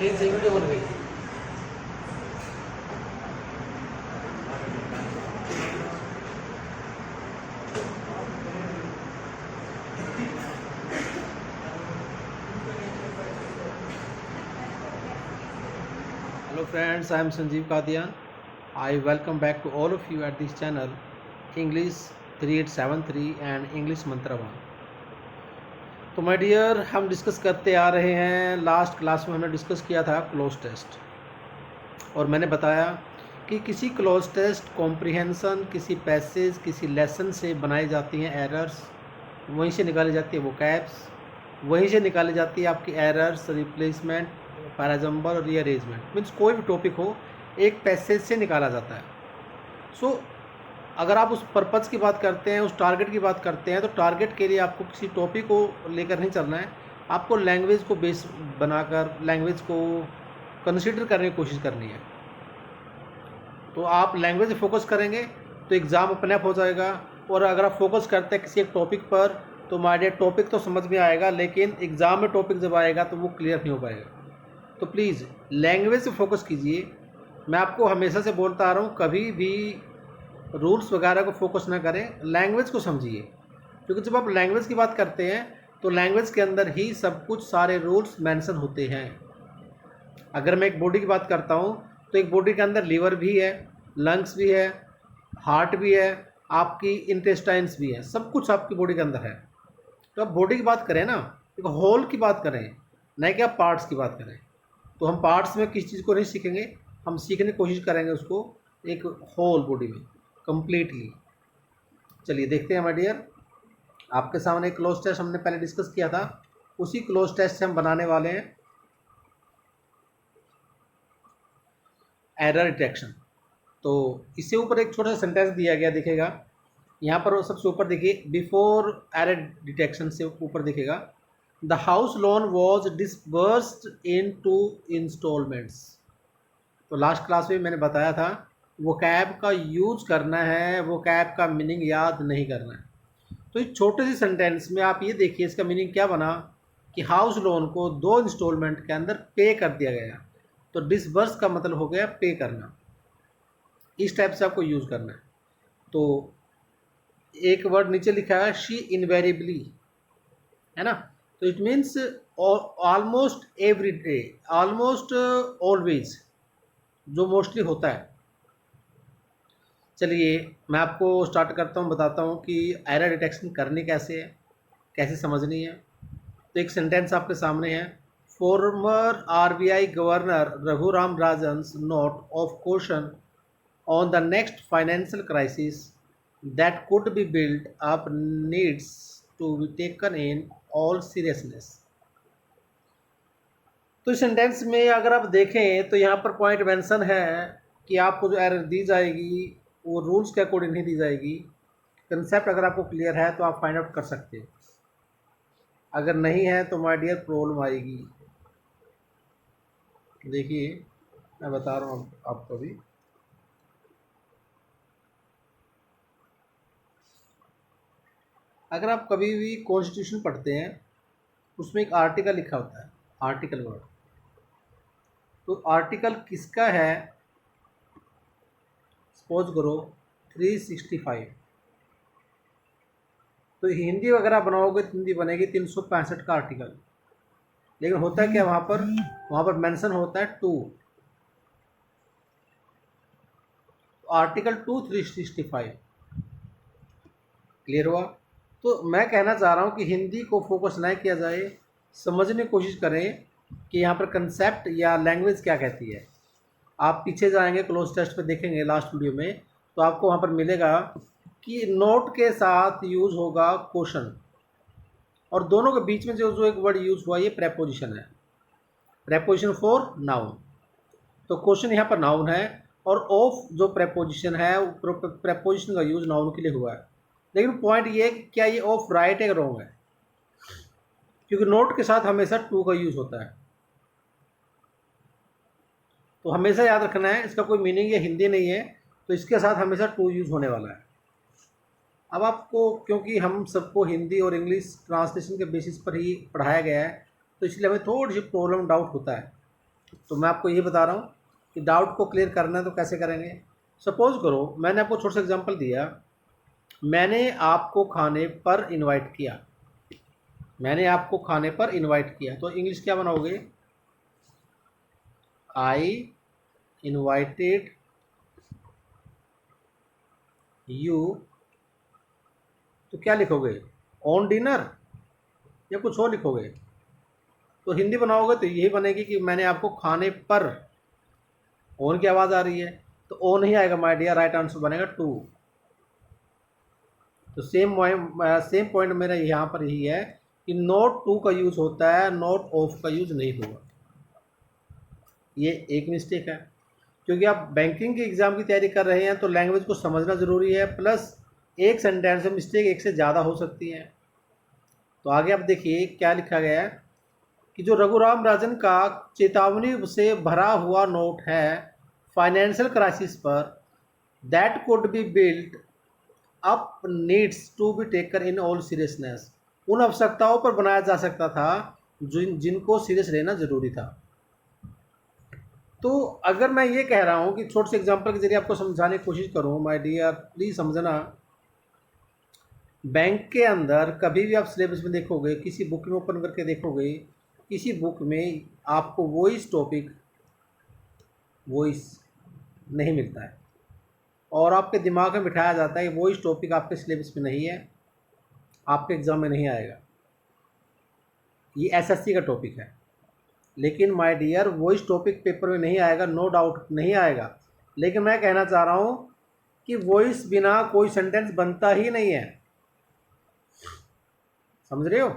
Train से video बन गई। Hello friends, I am Sanjeev Kadian. I welcome back to all of you at this channel English 3873 and English Mantra 1. तो my dear, हम discuss करते आ रहे हैं। Last class में हमने डिस्कस किया था क्लोज टेस्ट, और मैंने बताया कि किसी क्लोज टेस्ट कॉम्प्रिहेंशन, किसी पैसेज, किसी लेसन से बनाई जाती हैं एरर्स, वहीं से निकाली जाती है वोकैब्स, वहीं से निकाली जाती है आपकी एरर्स, रिप्लेसमेंट, पैराजम्बल और रीअरेंजमेंट। मीन्स कोई भी टॉपिक हो एक पैसेज से निकाला जाता है। सो अगर आप उस पर्पज़ की बात करते हैं, उस टारगेट की बात करते हैं, तो टारगेट के लिए आपको किसी टॉपिक को लेकर नहीं चलना है, आपको लैंग्वेज को बेस बनाकर लैंग्वेज को कंसिडर करने की कोशिश करनी है। तो आप लैंग्वेज पे फोकस करेंगे तो एग्ज़ाम अपने आप हो जाएगा। और अगर आप फोकस करते हैं किसी एक टॉपिक पर तो माय डियर टॉपिक तो समझ में आएगा, लेकिन एग्ज़ाम में टॉपिक जब आएगा तो वो क्लियर नहीं हो पाएगा। तो प्लीज़ लैंग्वेज पे फोकस कीजिए। मैं आपको हमेशा से बोलता आ रहा हूँ, कभी भी रूल्स वगैरह को फोकस ना करें, लैंग्वेज को समझिए। क्योंकि जब आप लैंग्वेज की बात करते हैं तो लैंग्वेज के अंदर ही सब कुछ, सारे रूल्स मेंशन होते हैं। अगर मैं एक बॉडी की बात करता हूँ तो एक बॉडी के अंदर लीवर भी है, लंग्स भी है, हार्ट भी है, आपकी इंटेस्टाइन्स भी है, सब कुछ आपकी बॉडी के अंदर है। तो आप बॉडी की बात करें ना, एक होल की बात करें, नहीं कि आप पार्ट्स की बात करें। तो हम पार्ट्स में किसी चीज़ को नहीं सीखेंगे, हम सीखने की कोशिश करेंगे उसको एक होल बॉडी में कंप्लीटली। चलिए देखते हैं माय डियर, आपके सामने एक क्लोज टेस्ट हमने पहले डिस्कस किया था, उसी क्लोज टेस्ट से हम बनाने वाले हैं एरर डिटेक्शन। तो इससे ऊपर एक छोटा सा सेंटेंस दिया गया, दिखेगा यहाँ पर सबसे ऊपर देखिए, बिफोर एरर डिटेक्शन से ऊपर दिखेगा the house loan was disbursed in 2 installments. तो लास्ट क्लास में मैंने बताया था वो कैब का यूज करना है, वो कैब का मीनिंग याद नहीं करना है। तो इस छोटे से सेंटेंस में आप ये देखिए इसका मीनिंग क्या बना कि हाउस लोन को 2 इंस्टॉलमेंट के अंदर पे कर दिया गया। तो डिसबर्स का मतलब हो गया पे करना। इस टाइप से आपको यूज़ करना है। तो एक वर्ड नीचे लिखा है शी इनवेरिबली, है ना। तो it means almost every day, almost always, जो मोस्टली होता है। चलिए मैं आपको स्टार्ट करता हूँ, बताता हूँ कि एरर डिटेक्शन करनी कैसे है, कैसे समझनी है। तो एक सेंटेंस आपके सामने है, former RBI governor Raghuram Rajan's note of question on the next financial crisis that could be built up needs to be taken in all seriousness। तो इस सेंटेंस में अगर आप देखें तो यहाँ पर पॉइंट मेंशन है कि आपको जो एरर दी जाएगी वो रूल्स के अकॉर्डिंग नहीं दी जाएगी। कंसेप्ट अगर आपको क्लियर है तो आप फाइंड आउट कर सकते हो, अगर नहीं है तो माय डियर प्रॉब्लम आएगी। देखिए मैं बता रहा हूँ आपको भी, अगर आप कभी भी कॉन्स्टिट्यूशन पढ़ते हैं उसमें एक आर्टिकल लिखा होता है, आर्टिकल वर्ड। तो आर्टिकल किसका है, सपोज करो 365। तो हिंदी अगर आप बनाओगे तो हिंदी बनेगी 365 का आर्टिकल। लेकिन होता है क्या, वहाँ पर मेंशन होता है 2, आर्टिकल 2 365। क्लियर हुआ। तो मैं कहना चाह रहा हूँ कि हिंदी को फोकस ना किया जाए, समझने की कोशिश करें कि यहाँ पर कंसेप्ट या लैंग्वेज क्या कहती है। आप पीछे जाएंगे क्लोज टेस्ट पे देखेंगे लास्ट वीडियो में, तो आपको वहाँ पर मिलेगा कि नोट के साथ यूज़ होगा क्वेश्चन, और दोनों के बीच में जो एक वर्ड यूज़ हुआ ये प्रेपोजिशन है, प्रेपोजिशन फॉर नाउन। तो क्वेश्चन यहाँ पर नाउन है, और ऑफ जो प्रेपोजिशन है प्रेपोजिशन का यूज़ नाउन के लिए हुआ है। लेकिन पॉइंट ये है कि क्या ये ऑफ राइट है या रॉन्ग है, क्योंकि नोट के साथ हमेशा टू का यूज़ होता है। तो हमेशा याद रखना है, इसका कोई मीनिंग या हिंदी नहीं है, तो इसके साथ हमेशा टू यूज़ होने वाला है। अब आपको, क्योंकि हम सबको हिंदी और इंग्लिश ट्रांसलेशन के बेसिस पर ही पढ़ाया गया है, तो इसलिए हमें थोड़ी सी प्रॉब्लम डाउट होता है। तो मैं आपको ये बता रहा हूँ कि डाउट को क्लियर करना है तो कैसे करेंगे। सपोज करो मैंने आपको छोटा सा एग्जांपल दिया, मैंने आपको खाने पर इनवाइट किया, मैंने आपको खाने पर इनवाइट किया, तो इंग्लिश क्या बनाओगे? आई इनवाइटेड यू, तो क्या लिखोगे? ऑन डिनर या कुछ और लिखोगे? तो हिंदी बनाओगे तो यही बनेगी कि मैंने आपको खाने पर, ऑन की आवाज़ आ रही है तो ऑन ही आएगा माय डियर, राइट आंसर बनेगा टू। तो सेम पॉइंट मेरा यहाँ पर यही है कि नोट टू का यूज़ होता है, नोट ऑफ का यूज़ नहीं होगा। ये एक मिस्टेक है, क्योंकि आप बैंकिंग के एग्ज़ाम की तैयारी कर रहे हैं तो लैंग्वेज को समझना ज़रूरी है, प्लस एक सेंटेंस में मिस्टेक एक से ज़्यादा हो सकती है। तो आगे आप देखिए क्या लिखा गया है कि जो रघुराम राजन का चेतावनी से भरा हुआ नोट है फाइनेंशियल क्राइसिस पर, that could be built up needs to be taken in all seriousness, उन आवश्यकताओं पर बनाया जा सकता था जिनको सीरियस लेना जरूरी था। तो अगर मैं ये कह रहा हूँ कि छोटे से एग्जांपल के जरिए आपको समझाने की कोशिश करूँ, माय डियर प्लीज़ समझना, बैंक के अंदर कभी भी आप सिलेबस में देखोगे, किसी बुक में ओपन करके देखोगे, किसी बुक में आपको वॉइस नहीं मिलता है, और आपके दिमाग में बिठाया जाता है कि वॉइस टॉपिक आपके सिलेबस में नहीं है, आपके एग्ज़ाम में नहीं आएगा, ये एसएससी का टॉपिक है। लेकिन my dear voice topic paper में नहीं आएगा, नो डाउट नहीं आएगा, लेकिन मैं कहना चाह रहा हूँ कि वॉइस बिना कोई सेंटेंस बनता ही नहीं है। समझ रहे हो?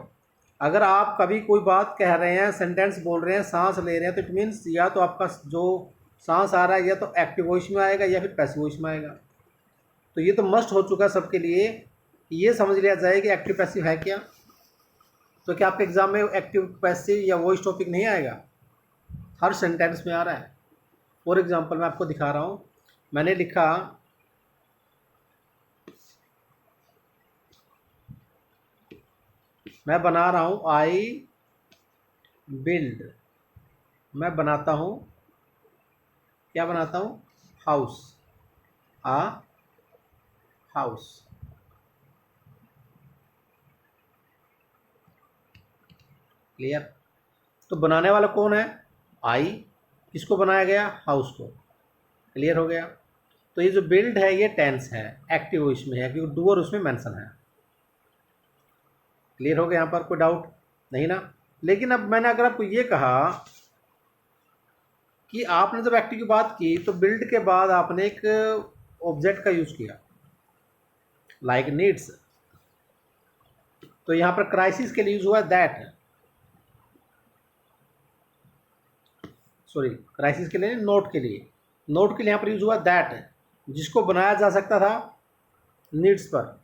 अगर आप कभी कोई बात कह रहे हैं, सेंटेंस बोल रहे हैं, सांस ले रहे हैं, तो इट मीन्स या तो आपका जो सांस आ रहा है या तो एक्टिव वॉइस में आएगा या फिर पैसिव वॉइस में आएगा। तो ये तो मस्ट हो चुका सबके लिए, ये समझ लिया जाए कि एक्टिव पैसिव है क्या। तो क्या आपके एग्जाम में एक्टिव पैसिव या वॉइस टॉपिक नहीं आएगा? हर सेंटेंस में आ रहा है। फॉर एग्जांपल मैं आपको दिखा रहा हूँ, मैंने लिखा मैं बना रहा हूँ आई बिल्ड, मैं बनाता हूँ, क्या बनाता हूँ? हाउस, आ हाउस। क्लियर? तो बनाने वाला कौन है? आई। किसको बनाया गया? हाउस को। क्लियर हो गया? तो ये जो बिल्ड है ये टेंस है, एक्टिव इसमें है क्योंकि डूअर उसमें मेंशन है। क्लियर हो गया? यहाँ पर कोई डाउट नहीं ना? लेकिन अब मैंने अगर आपको ये कहा कि आपने जब एक्टिव की बात की तो बिल्ड के बाद आपने एक ऑब्जेक्ट का यूज किया, लाइक नीड्स, तो यहाँ पर क्राइसिस के लिए यूज हुआ दैट, सॉरी क्राइसिस के लिए, नोट के लिए, नोट के लिए यहाँ पर यूज हुआ दैट, जिसको बनाया जा सकता था नीड्स पर।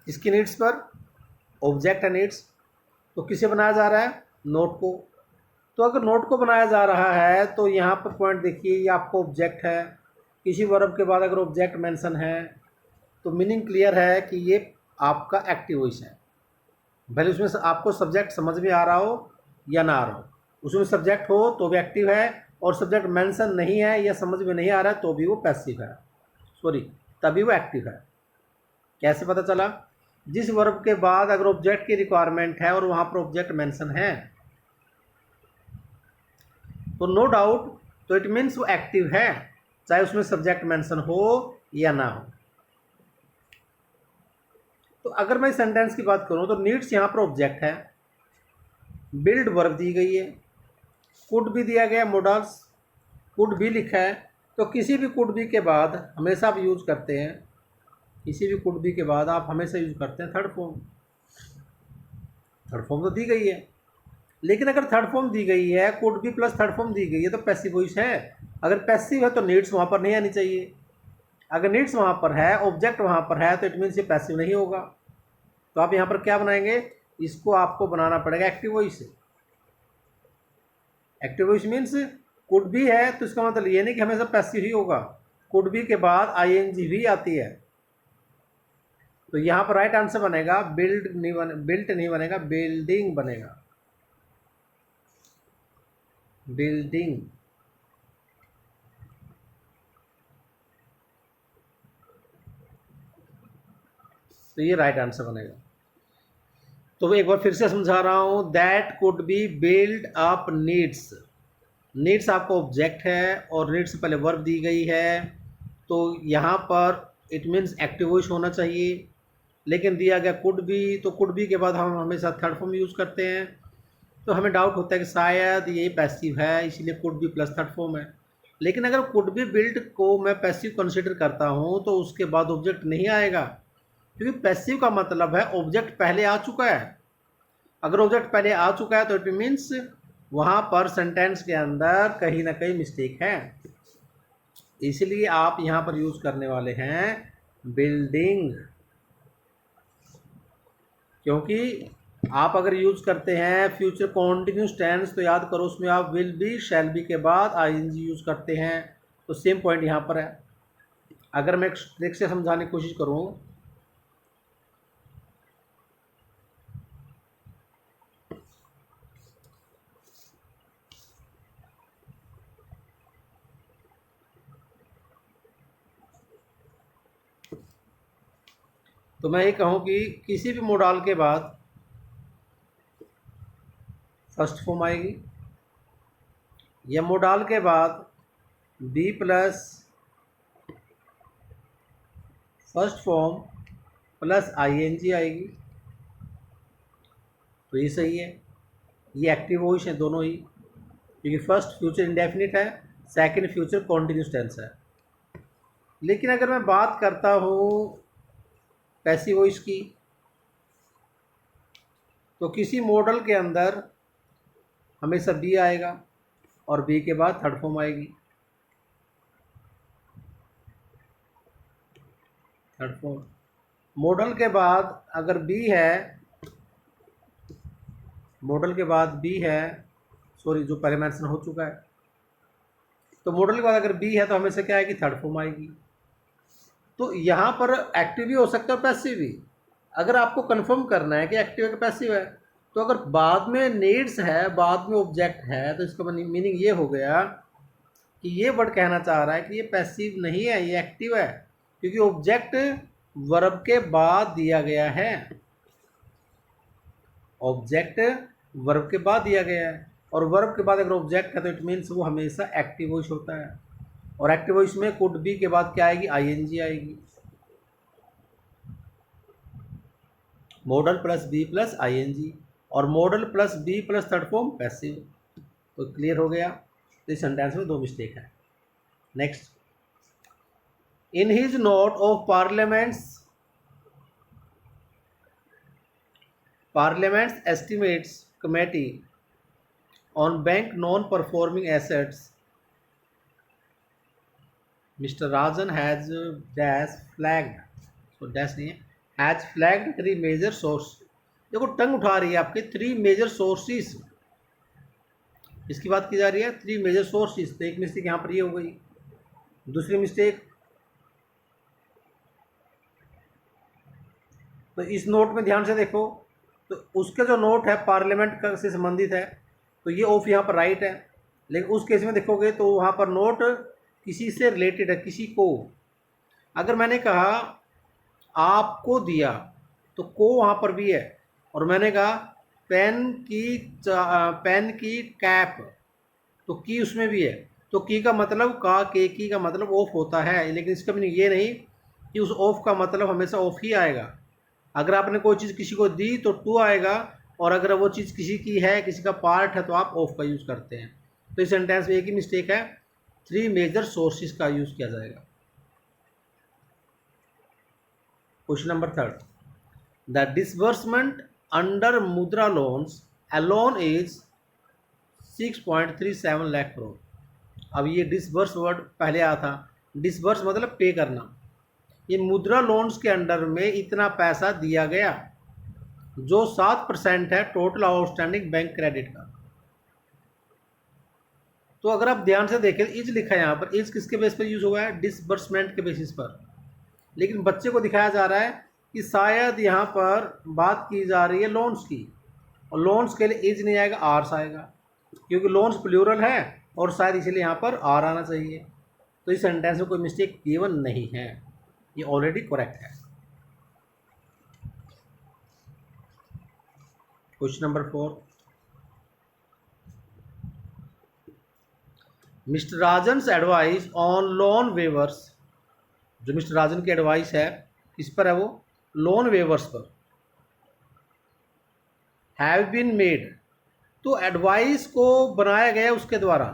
इसकी नीड्स पर ऑब्जेक्ट है नीड्स, तो किसे बनाया जा रहा है? नोट को। तो अगर नोट को बनाया जा रहा है तो यहाँ पर पॉइंट देखिए, ये आपको ऑब्जेक्ट है, किसी वर्ब के बाद अगर ऑब्जेक्ट मेंशन है तो मीनिंग क्लियर है कि ये आपका एक्टिव वॉइस है। भले उसमें आपको सब्जेक्ट समझ में आ रहा हो या ना आ रहा हो, उसमें सब्जेक्ट हो तो भी एक्टिव है, और सब्जेक्ट मेंशन नहीं है या समझ में नहीं आ रहा है तो भी वो पैसिव है, सॉरी तभी वो एक्टिव है। कैसे पता चला? जिस वर्ब के बाद अगर ऑब्जेक्ट की रिक्वायरमेंट है और वहाँ पर ऑब्जेक्ट मेंशन है तो नो डाउट, तो इट मीन्स वो एक्टिव है, चाहे उसमें सब्जेक्ट मेंशन हो या ना हो। तो अगर मैं सेंटेंस की बात करूं तो नीड्स यहाँ पर ऑब्जेक्ट है, बिल्ड वर्ब दी गई है, कुड भी दिया गया, मोडल्स कुड भी लिखा है, तो किसी भी कुड भी के बाद हमेशा आप यूज करते हैं, किसी भी कुड भी के बाद आप हमेशा यूज करते हैं थर्ड फॉर्म। थर्ड फॉर्म तो दी गई है, लेकिन अगर थर्ड फॉर्म दी गई है, कुड भी प्लस थर्ड फॉर्म दी गई है, तो पैसिव वॉइस है। अगर पैसिव है तो नीड्स वहाँ पर नहीं आनी चाहिए, अगर नीड्स वहाँ पर है, ऑब्जेक्ट वहाँ पर है, तो इट मीन्स ये पैसिव नहीं होगा। तो आप यहाँ पर क्या बनाएंगे? इसको आपको बनाना पड़ेगा active voice. Active voice means could भी है तो इसका मतलब ये नहीं कि हमेशा पैसिव ही होगा, कुड भी के बाद आईएनजी भी आती है। तो यहाँ पर राइट आंसर बनेगा बिल्ट नहीं बनेगा, बिल्डिंग बनेगा। बिल्डिंग। तो ये राइट आंसर बनेगा। तो एक बार फिर से समझा रहा हूँ, that could be build up needs. Needs आपका ऑब्जेक्ट है और नीड्स से पहले वर्ब दी गई है, तो यहाँ पर इट मीन्स एक्टिव वॉइस होना चाहिए, लेकिन दिया गया कुड बी, तो कुड बी के बाद हम हमेशा थर्ड फॉर्म यूज़ करते हैं। तो हमें डाउट होता है कि शायद ये पैसिव है, इसीलिए could be plus third form है। लेकिन अगर कुड बी बिल्ड को मैं पैसिव कंसिडर करता हूँ तो उसके बाद ऑब्जेक्ट नहीं आएगा, क्योंकि पैसिव का मतलब है ऑब्जेक्ट पहले आ चुका है। अगर ऑब्जेक्ट पहले आ चुका है तो इट मीन्स वहाँ पर सेंटेंस के अंदर कहीं ना कहीं मिस्टेक है, इसलिए आप यहाँ पर यूज़ करने वाले हैं बिल्डिंग। क्योंकि आप अगर यूज़ करते हैं फ्यूचर कॉन्टिन्यूस टेंस तो याद करो उसमें आप विल बी शैल बी के बाद आईएनजी यूज़ करते हैं, तो सेम पॉइंट यहाँ पर है। अगर मैं एक ट्रिक से समझाने की कोशिश करूँ, तो मैं ये कहूँ कि किसी भी मोडाल के बाद फर्स्ट फॉर्म आएगी, या मोडाल के बाद be plus first form plus ING आएगी, तो ये सही है। ये एक्टिव वॉइस है दोनों ही, क्योंकि फर्स्ट फ्यूचर इंडेफिनिट है, सेकंड फ्यूचर कॉन्टिन्यूस टेंस है। लेकिन अगर मैं बात करता हूँ पैसिव वॉइस की, तो किसी मॉडल के अंदर हमेशा बी आएगा और बी के बाद थर्ड फॉर्म आएगी। थर्ड फॉर्म मॉडल के बाद अगर बी है, मॉडल के बाद बी है, सॉरी जो पहले मेंशन हो चुका है, तो मॉडल के बाद अगर बी है तो हमेशा क्या आएगी, थर्ड फॉर्म आएगी। तो यहाँ पर एक्टिव भी हो सकता है पैसिव भी। अगर आपको कंफर्म करना है कि एक्टिव है कि पैसिव है, तो अगर बाद में नीड्स है, बाद में ऑब्जेक्ट है, तो इसका मीनिंग ये हो गया कि ये वर्ड कहना चाह रहा है कि ये पैसिव नहीं है, ये एक्टिव है, क्योंकि ऑब्जेक्ट वर्ब के बाद दिया गया है। ऑब्जेक्ट वर्ब के बाद दिया गया है, और वर्ब के बाद अगर ऑब्जेक्ट है तो इट मीन्स वो हमेशा एक्टिव वॉइस होता है। और एक्टिव वॉइस में कुड बी के बाद क्या आएगी, आईएनजी आएगी। Modal plus be plus ING, और modal plus be plus third form passive. तो क्लियर हो गया। तो इस सेंटेंस में दो मिस्टेक है। Next, in his note of parliament's estimates committee on bank non performing assets, mister Rajan has dash flagged, तो डैश नहीं है, हैज फ्लैग्ड 3 मेजर सोर्स। देखो टंग उठा रही है आपके, 3 मेजर सोर्सेस, इसकी बात की जा रही है, 3 मेजर सोर्सेस। तो एक मिस्टेक यहाँ पर ये हो गई। दूसरी मिस्टेक, तो इस नोट में ध्यान से देखो, तो उसका जो नोट है पार्लियामेंट का से संबंधित है, तो ये ऑफ यहाँ पर राइट है। लेकिन उस केस में देखोगे तो वहाँ पर नोट किसी से रिलेटेड है, किसी को। अगर मैंने कहा आपको दिया, तो को वहाँ पर भी है, और मैंने कहा पेन की कैप, तो की उसमें भी है। तो की का मतलब का, के की का मतलब ऑफ होता है, लेकिन इसका मीनिंग ये नहीं कि उस ऑफ का मतलब हमेशा ऑफ ही आएगा। अगर आपने कोई चीज़ किसी को दी तो टू आएगा, और अगर वो चीज़ किसी की है, किसी का पार्ट है, तो आप ऑफ का यूज़ करते हैं। तो इस सेंटेंस में एक ही मिस्टेक है, 3 मेजर सोर्सेज का यूज़ किया जाएगा। Question number 3, the disbursement under Mudra loans alone is 6.37 lakh crore. अब ये डिसबर्स वर्ड पहले आया था, डिसबर्स मतलब पे करना। ये मुद्रा लोन्स के अंडर में इतना पैसा दिया गया, जो 7% है टोटल आउटस्टैंडिंग बैंक क्रेडिट का। तो अगर आप ध्यान से देखें, इज लिखा है यहाँ पर, इज किसके बेस पर यूज हुआ है, डिसबर्समेंट के बेसिस पर। लेकिन बच्चे को दिखाया जा रहा है कि शायद यहाँ पर बात की जा रही है लोन्स की, और लोन्स के लिए इज नहीं आएगा, आर्स आएगा। क्योंकि लोन्स प्लूरल है और शायद इसलिए यहाँ पर आर आना चाहिए। तो इस सेंटेंस में कोई मिस्टेक गिवन नहीं है, ये ऑलरेडी करेक्ट है। Question number 4, mister Rajan's advice on loan waivers. जो मिस्टर राजन की एडवाइस है किस पर है, वो लोन वेवर्स पर हैव बीन मेड। तो एडवाइस को बनाया गया उसके द्वारा,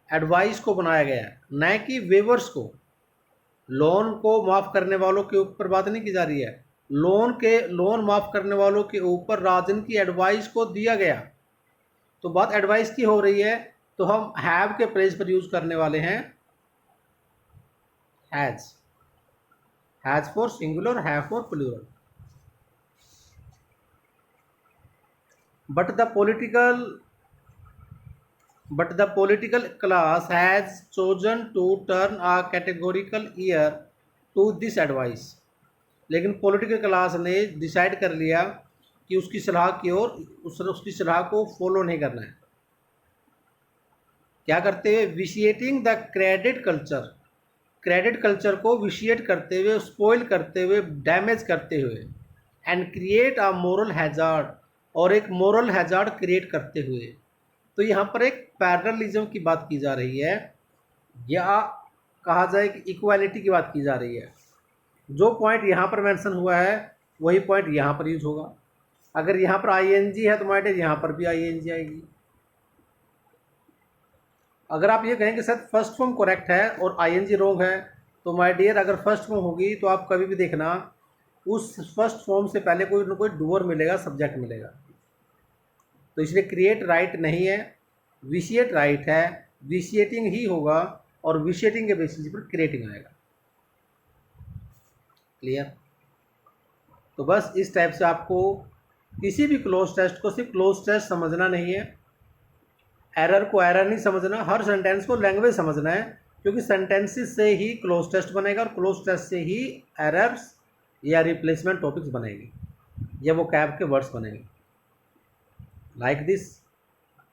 एडवाइस को बनाया गया न कि वेवर्स को। लोन को माफ़ करने वालों के ऊपर बात नहीं की जा रही है, लोन माफ़ करने वालों के ऊपर राजन की एडवाइस को दिया गया। तो बात एडवाइस की हो रही है, तो हम हैव के प्लेस पर यूज करने वाले हैं has for singular, have for plural. But the political class has chosen to turn a categorical ear to this advice। लेकिन पॉलिटिकल क्लास ने डिसाइड कर लिया कि उसकी सलाह की ओर, उसकी सलाह को फॉलो नहीं करना है। क्या करते हुए, vitiating the credit culture, credit culture को विशिएट करते हुए, स्पॉइल करते हुए, डैमेज करते हुए, and create a moral hazard, और एक मोरल हैजार्ड क्रिएट करते हुए। तो यहाँ पर एक पैरेललिज्म की बात की जा रही है, या कहा जाए कि इक्वालिटी की बात की जा रही है। जो पॉइंट यहाँ पर मेंशन हुआ है वही पॉइंट यहाँ पर यूज होगा। अगर यहाँ पर आईएनजी है तो माय डियर यहाँ पर भी आईएनजी आएगी। अगर आप ये कहें कि सर फर्स्ट फॉर्म करेक्ट है और आईएनजी रॉन्ग है, तो माय डियर अगर फर्स्ट फॉर्म होगी तो आप कभी भी देखना उस फर्स्ट फॉर्म से पहले कोई ना कोई डूअर मिलेगा, सब्जेक्ट मिलेगा। तो इसलिए क्रिएट राइट नहीं है, विशिएट राइट है, विशिएटिंग ही होगा और विशिएटिंग के बेसिस पर क्रिएटिंग आएगा। क्लियर? तो बस इस टाइप से आपको किसी भी क्लोज टेस्ट को सिर्फ क्लोज टेस्ट समझना नहीं है, एरर को एरर नहीं समझना, हर सेंटेंस को लैंग्वेज समझना है, क्योंकि सेंटेंसेस से ही क्लोज टेस्ट बनेगा और क्लोज टेस्ट से ही एरर्स या रिप्लेसमेंट टॉपिक्स बनेंगे या वो कैब के वर्ड्स बनेंगे। लाइक दिस,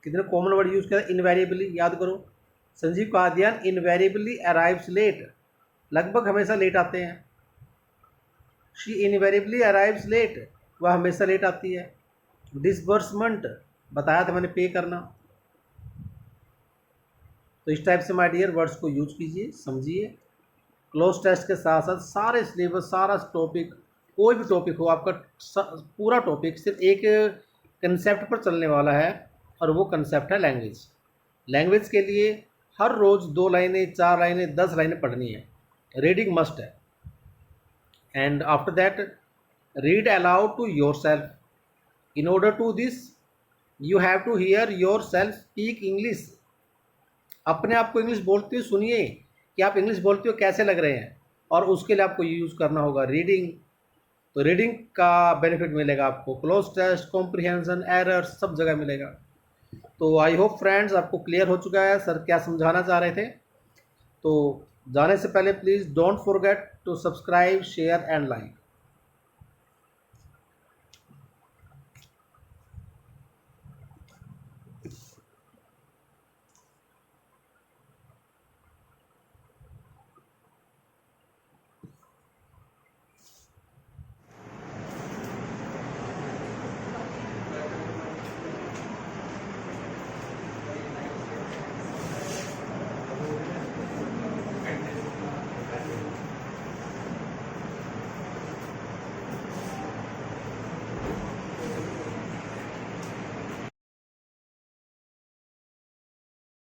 कितने कॉमन वर्ड यूज किया, इनवेरिएबली, याद करो। Sanjeev Kadian invariably arrives late, लगभग हमेशा लेट आते हैं। शी इनवेरिएबली अराइव्स लेट, वह हमेशा लेट आती है। डिसबर्समेंट, बताया था मैंने, पे करना। तो इस टाइप से माय डियर वर्ड्स को यूज कीजिए, समझिए। क्लोज टेस्ट के साथ साथ सारे सिलेबस, सारा टॉपिक, कोई भी टॉपिक हो आपका, पूरा टॉपिक सिर्फ एक कंसेप्ट पर चलने वाला है, और वो कंसेप्ट है लैंग्वेज। लैंग्वेज के लिए हर रोज़ 2 लाइनें, 4 लाइनें, 10 लाइनें पढ़नी है, रीडिंग मस्ट है। And after that read aloud to yourself. In order to this you have to hear yourself speak English. अपने आप को इंग्लिश बोलते हुए सुनिए कि आप इंग्लिश बोलते हुए कैसे लग रहे हैं, और उसके लिए आपको यूज़ करना होगा रीडिंग। तो रीडिंग का बेनिफिट मिलेगा आपको, क्लोज टेस्ट, कॉम्प्रिहेंशन, एरर सब जगह मिलेगा। तो आई होप फ्रेंड्स आपको क्लियर हो चुका है सर क्या समझाना चाह रहे थे। तो जाने से पहले please don't forget to subscribe, share and like.